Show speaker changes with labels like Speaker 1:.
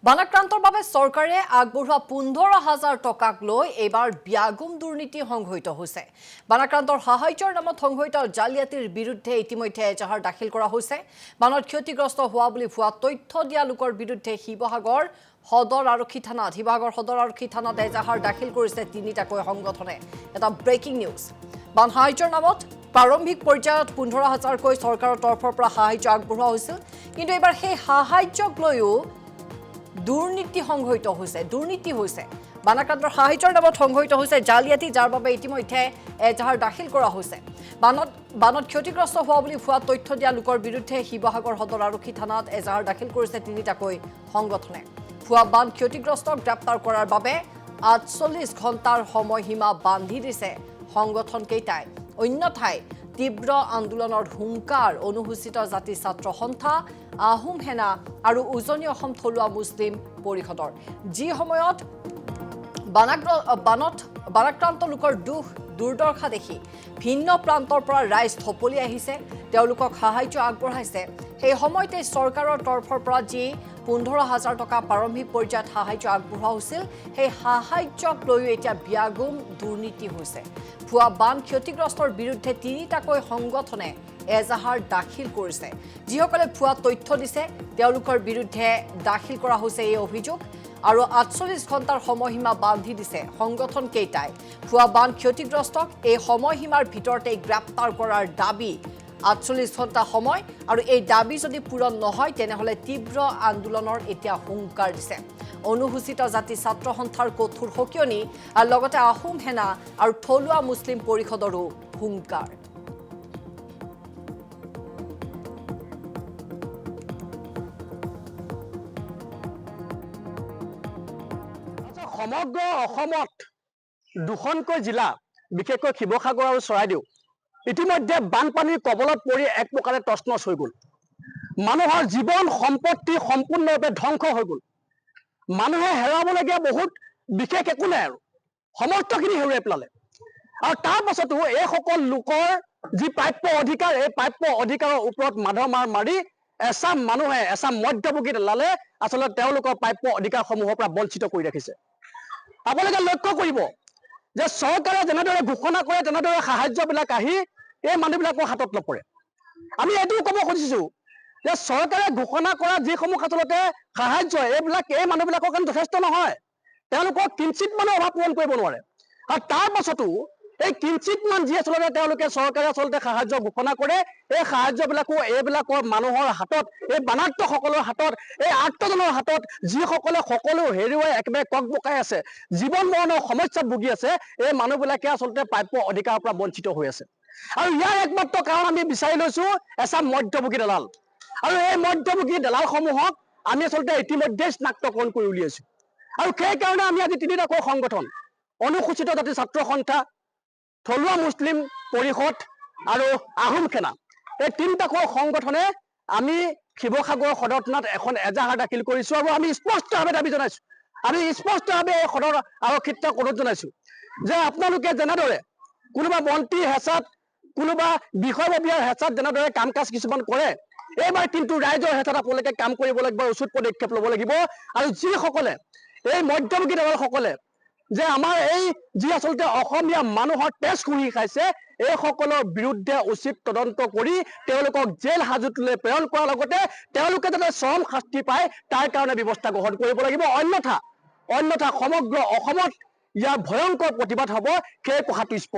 Speaker 1: বানাক্ৰান্তৰ বাবে চৰকাৰে আগবঢ়োৱা 15,000 টকাক লৈ এবাৰ ব্যাগুম দুৰ্নীতি সংঘটিত হৈছে। বানাক্ৰান্তৰ সাহায্যৰ নামত সংঘটিত জালিয়াতিৰ বিৰুদ্ধে ইতিমধ্যে এজাহাৰ দাখিল কৰা হৈছে। বানত ক্ষতিগ্ৰস্ত হোৱা বুলি ভুৱা তথ্য দিয়া লোকৰ বিৰুদ্ধে শিৱসাগৰ সদৰ আৰক্ষী থানাত এজাহাৰ দাখিল কৰিছে তিনিটাকৈ সংগঠনে। এটা ব্ৰেকিং নিউজ। বান সাহায্যৰ নামত প্ৰাৰম্ভিক পৰ্যায়ত 15,000কৈ চৰকাৰৰ তৰফৰ পৰা সাহায্য আগবঢ়োৱা হৈছিল, কিন্তু এবাৰ সেই সাহায্যক লৈও দুৰ্নীতি হৈছে। বানাক্ৰান্তৰ সাহায্যৰ নামত সংঘটিত হৈছে জালিয়াতি, যাৰ বাবে ইতিমধ্যে এজাহাৰ দাখিল কৰা হৈছে। বানত ক্ষতিগ্ৰস্ত হোৱা বুলি ভুৱা তথ্য দিয়া লোকৰ বিৰুদ্ধে শিৱসাগৰ সদৰ আৰক্ষী থানাত এজাহাৰ দাখিল কৰিছে তিনিটাকৈ সংগঠনে। ভুৱা বান ক্ষতিগ্ৰস্তক গ্ৰেপ্তাৰ কৰাৰ বাবে 48 ঘণ্টাৰ সময়সীমা বান্ধি দিছে সংগঠনকেইটাই। অন্যথাই তীব্ৰ আন্দোলনৰ হুংকাৰ অনুসূচিত জাতি ছাত্ৰ সন্থা, আহোম সেনা আৰু উজনি অসম থলুৱা মুছলিম পৰিষদৰ। যি সময়ত বানাক্ৰান্ত লোকৰ দুখ দুৰ্দশা দেখি ভিন্ন প্ৰান্তৰ পৰা ৰাইজ থপলি আহিছে, তেওঁলোকক সাহায্য আগবঢ়াইছে। সেই সময়তে চৰকাৰৰ তৰফৰ পৰা যি 15,000 টকা প্ৰাৰম্ভিক পৰ্যায়ত সাহায্য আগবঢ়োৱা হৈছিল, সেই সাহায্যক লৈও এতিয়া ব্যাগুম দুৰ্নীতি হৈছে। ভুৱা বান ক্ষতিগ্ৰস্তৰ বিৰুদ্ধে তিনিটাকৈ সংগঠনে এজাহাৰ দাখিল কৰিছে। যিসকলে ভুৱা তথ্য দিছে তেওঁলোকৰ বিৰুদ্ধে দাখিল কৰা হৈছে এই অভিযোগ, আৰু 48 ঘণ্টাৰ সময়সীমা বান্ধি দিছে সংগঠনকেইটাই। ভুৱা বান ক্ষতিগ্ৰস্তক এই সময়সীমাৰ ভিতৰতে গ্ৰেপ্তাৰ কৰাৰ দাবী। 48 ঘণ্টা সময়, আৰু এই দাবী যদি পূৰণ নহয় তেনেহ'লে তীব্ৰ আন্দোলনৰ এতিয়া হুংকাৰ দিছে অনুসূচিত জাতি ছাত্ৰ সন্থাৰ কঠোৰ সকিয়নি, আৰু লগতে আহোম সেনা আৰু থলুৱা মুছলিম পৰিষদৰো হুংকাৰ।
Speaker 2: সমগ্ৰ অসমত দুখনকৈ জিলা, বিশেষকৈ শিৱসাগৰ আৰু চৰাইদেউ, ইতিমধ্যে বানপানীৰ কবলত পৰি এক প্ৰকাৰে তছনছ হৈ গ'ল। মানুহৰ জীৱন সম্পত্তি সম্পূৰ্ণৰূপে ধ্বংস হৈ গ'ল। মানুহে হেৰাবলগীয়া বহুত বিশেষ একো নাই, আৰু সমস্তখিনি হেৰুৱাই পেলালে। আৰু তাৰ পাছতো এইসকল লোকৰ যি প্ৰাপ্য অধিকাৰ, এই প্ৰাপ্য অধিকাৰৰ ওপৰত মাধ মাৰ মাৰি এচাম মানুহে, এচাম মধ্যভোগী দালালে আচলতে তেওঁলোকৰ প্ৰাপ্য অধিকাৰসমূহৰ পৰা বঞ্চিত কৰি ৰাখিছে। আপোনালোকে লক্ষ্য কৰিব যে চৰকাৰে যেনেদৰে ঘোষণা কৰে তেনেদৰে সাহায্যবিলাক আহি এই মানুহবিলাকৰ হাতত নপৰে। আমি এইটোও ক'ব খুজিছো যে চৰকাৰে ঘোষণা কৰা যিসমূহ আচলতে সাহায্য, এই মানুহবিলাকৰ কাৰণে যথেষ্ট নহয়। তেওঁলোকক কিঞ্চিত মানে অভাৱ পূৰণ কৰিব নোৱাৰে। আৰু তাৰ পাছতো এই কিঞ্চিত মান যি আচলতে তেওঁলোকে চৰকাৰে আচলতে সাহায্য ঘোষণা কৰে, এই সাহায্যবিলাকো এইবিলাকৰ মানুহৰ হাতত, এই বানাক্তসকলৰ হাতত, এই আৰ্তজনৰ হাতত, যিসকলে সকলো হেৰুৱাই একেবাৰে ককবকাই আছে, জীৱন মৰণৰ সমস্যাত ভুগি আছে, এই মানুহবিলাকে আচলতে প্ৰাপ্য অধিকাৰৰ পৰা বঞ্চিত হৈ আছে। আৰু ইয়াৰ একমাত্ৰ কাৰণ আমি বিচাৰি লৈছো এচাম মধ্যভোগী দালাল। আৰু এই মধ্যভোগী দালালসমূহক আমি আচলতে ইতিমধ্যে চিনাক্তকৰণ কৰি উলিয়াইছো। আৰু সেইকাৰণে আমি আজি তিনিটাকৈ সংগঠন, অনুসূচিত জাতি ছাত্ৰ সন্থা, থলুৱা মুছলিম পৰিষদ আৰু আহোম সেনা, এই তিনিটাকৈ সংগঠনে আমি শিৱসাগৰ সদৰ থানাত এখন এজাহাৰ দাখিল কৰিছো। আৰু আমি স্পষ্টভাৱে দাবী জনাইছো, আমি স্পষ্টভাৱে এই সদৰ আৰক্ষীক অনুৰোধ জনাইছো যে আপোনালোকে যেনেদৰে কোনোবা মন্ত্ৰী হেঁচাত, কোনোবা বিষয়ববীয়াৰ হেঁচাত যেনেদৰে কাম কাজ কিছুমান কৰে, এইবাৰ কিন্তু ৰাইজৰ হেঁচাত আপোনালোকে কাম কৰিব লাগিব, উচিত পদক্ষেপ ল'ব লাগিব। আৰু যিসকলে এই মধ্যভোগী দালালসকলে যে আমাৰ এই যি আচলতে অসমীয়া মানুহৰ তেজ শুহি খাইছে, এইসকলৰ বিৰুদ্ধে উচিত তদন্ত কৰি তেওঁলোকক জেল হাজতলৈ প্ৰেৰণ কৰাৰ লগতে তেওঁলোকে যাতে চৰম শাস্তি পায় তাৰ কাৰণে ব্যৱস্থা গ্ৰহণ কৰিব লাগিব। অন্যথা সমগ্ৰ অসমত ইয়াৰ ভয়ংকৰ প্ৰতিবাদ হ'ব, সেই কথাটো স্পষ্ট।